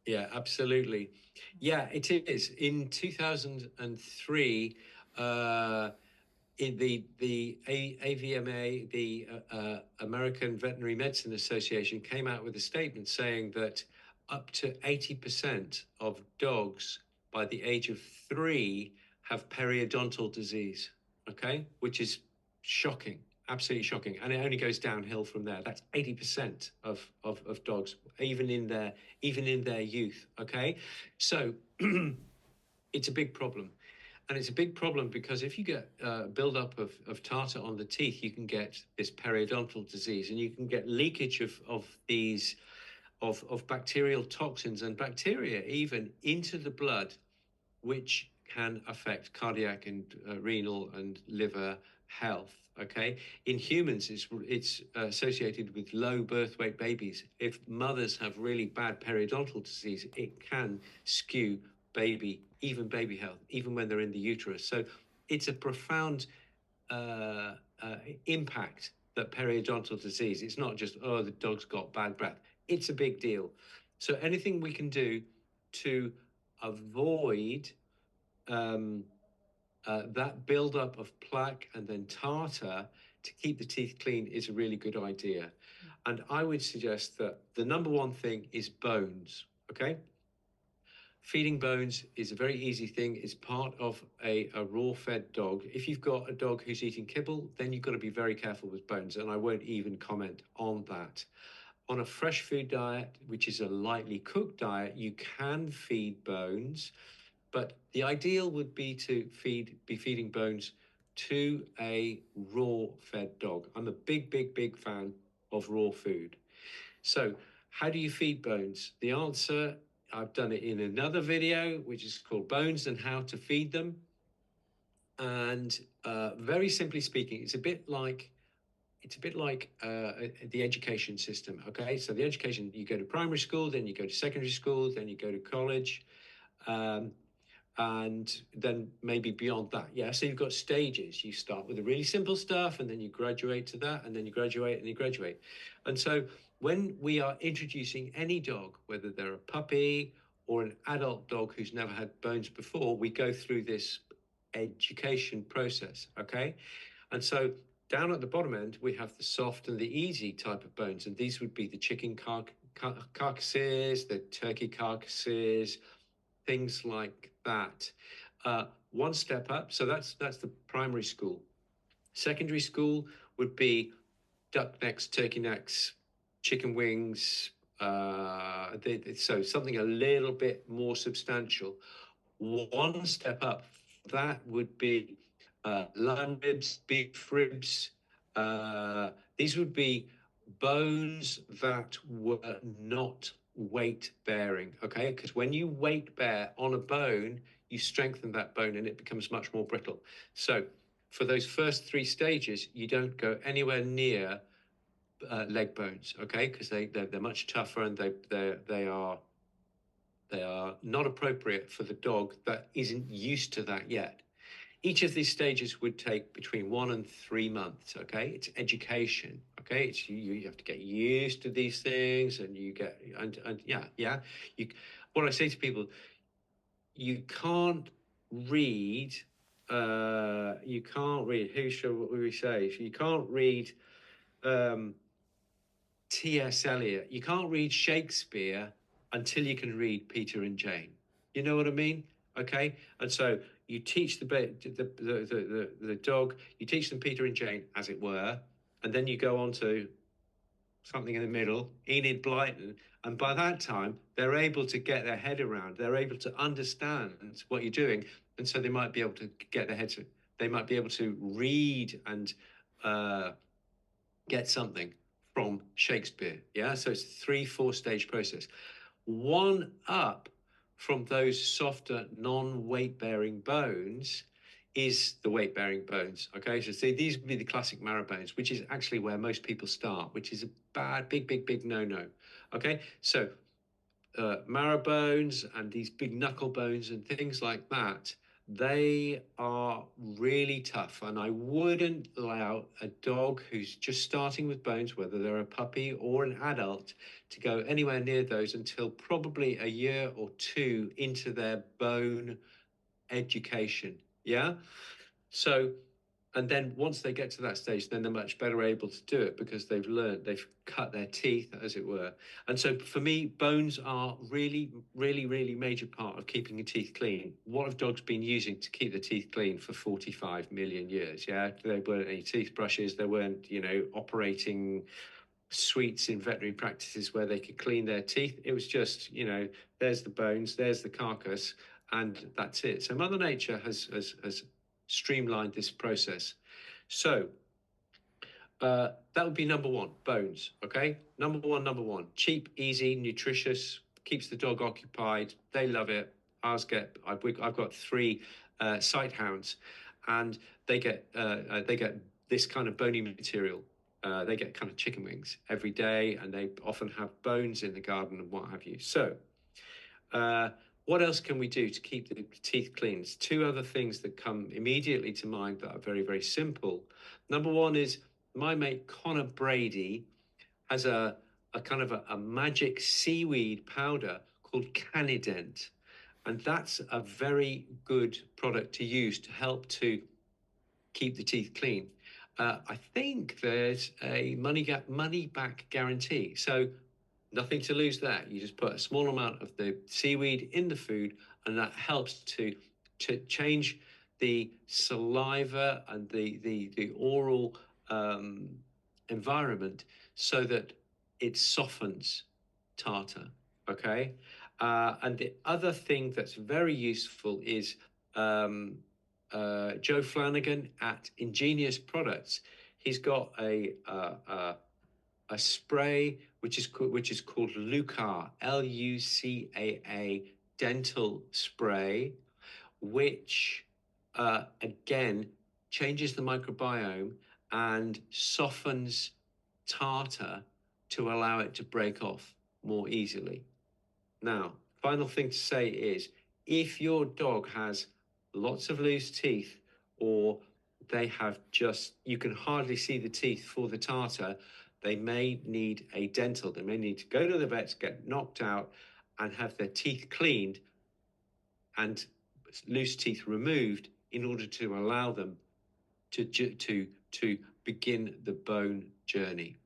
Yeah, absolutely. Yeah, it is. In 2003, in the AVMA, the American Veterinary Medicine Association, came out with a statement saying that up to 80% of dogs by the age of 3 have periodontal disease. Okay, which is shocking, absolutely shocking, and it only goes downhill from there. That's 80% of dogs, even in their youth. Okay, so it's a big problem. And it's a big problem because if you get buildup of tartar on the teeth, you can get this periodontal disease, and you can get leakage of these of bacterial toxins and bacteria even into the blood, which can affect cardiac and renal and liver health. Okay, in humans, it's associated with low birth weight babies. If mothers have really bad periodontal disease, it can skew baby health, even when they're in the uterus. So it's a profound impact that periodontal disease. It's not just, oh, the dog's got bad breath. It's a big deal. So anything we can do to avoid um, that buildup of plaque and then tartar to keep the teeth clean is a really good idea. And I would suggest that the number one thing is bones. Okay. Feeding bones is a very easy thing. It's part of a raw fed dog. If you've got a dog who's eating kibble, then you've got to be very careful with bones. And I won't even comment on that. On a fresh food diet, which is a lightly cooked diet, you can feed bones, but the ideal would be to be feeding bones to a raw fed dog. I'm a big fan of raw food. So, how do you feed bones? The answer, I've done it in another video, which is called Bones and How to Feed Them. And very simply speaking, it's a bit like the education system. Okay, so the education, you go to primary school, then you go to secondary school, then you go to college. Um, and then maybe beyond that. Yeah, so you've got stages. You start with the really simple stuff, and then you graduate to that, and then you graduate and you graduate. And so when we are introducing any dog, whether they're a puppy or an adult dog who's never had bones before, we go through this education process. Okay, and so down at the bottom end, we have the soft and the easy type of bones, and these would be the chicken carcasses, the turkey carcasses, things like that. One step up, so that's the primary school. Secondary school would be duck necks, turkey necks, chicken wings. So something a little bit more substantial. One step up, that would be lamb ribs, beef ribs. These would be bones that were not weight bearing. Okay, because when you weight bear on a bone, you strengthen that bone and it becomes much more brittle. So for those first three stages, you don't go anywhere near leg bones. Okay, because they're much tougher and they are not appropriate for the dog that isn't used to that yet. Each of these stages would take between 1 and 3 months. Okay, it's education. Okay, it's you have to get used to these things, and you get and yeah. You, what I say to people, you can't read. You can't read. Who shall we say? You can't read um, T.S. Eliot. You can't read Shakespeare until you can read Peter and Jane. You know what I mean? Okay. And so you teach the dog, you teach them Peter and Jane, as it were, and then you go on to something in the middle, Enid Blyton. And by that time, they're able to get their head around, they're able to understand what you're doing. And so they might be able to get their heads, they might be able to read and uh, get something from Shakespeare. Yeah. So it's a 3, 4 stage process. One up from those softer, non weight bearing bones is the weight bearing bones. Okay. So see, these would be the classic marrow bones, which is actually where most people start, which is a bad, big no no. Okay. So marrow bones and these big knuckle bones and things like that. They are really tough, and I wouldn't allow a dog who's just starting with bones, whether they're a puppy or an adult, to go anywhere near those until probably a year or two into their bone education. Yeah. So, and then once they get to that stage, then they're much better able to do it because they've learned, they've cut their teeth, as it were. And so for me, bones are really, really, really major part of keeping your teeth clean. What have dogs been using to keep the teeth clean for 45 million years? Yeah, there weren't any toothbrushes, there weren't, operating suites in veterinary practices where they could clean their teeth. It was just, there's the bones, there's the carcass, and that's it. So Mother Nature has streamlined this process. So that would be number one, bones. Okay, number one, cheap, easy, nutritious, keeps the dog occupied. They love it. I've got three sight hounds, and they get this kind of bony material. They get kind of chicken wings every day, and they often have bones in the garden and what have you. So, what else can we do to keep the teeth clean? There's two other things that come immediately to mind that are very, very simple. Number one is my mate Connor Brady has a kind of a magic seaweed powder called Canident. And that's a very good product to use to help to keep the teeth clean. I think there's a money back guarantee. So nothing to lose there. You just put a small amount of the seaweed in the food, and that helps to change the saliva and the oral environment so that it softens tartar. Okay, and the other thing that's very useful is um, Joe Flanagan at Ingenious Products. He's got a spray which is called Lucar, Lucaa dental spray, which again changes the microbiome and softens tartar to allow it to break off more easily. Now, final thing to say is if your dog has lots of loose teeth, or they have just, you can hardly see the teeth for the tartar, they may need a dental. They may need to go to the vets, get knocked out, and have their teeth cleaned and loose teeth removed in order to allow them to begin the bone journey.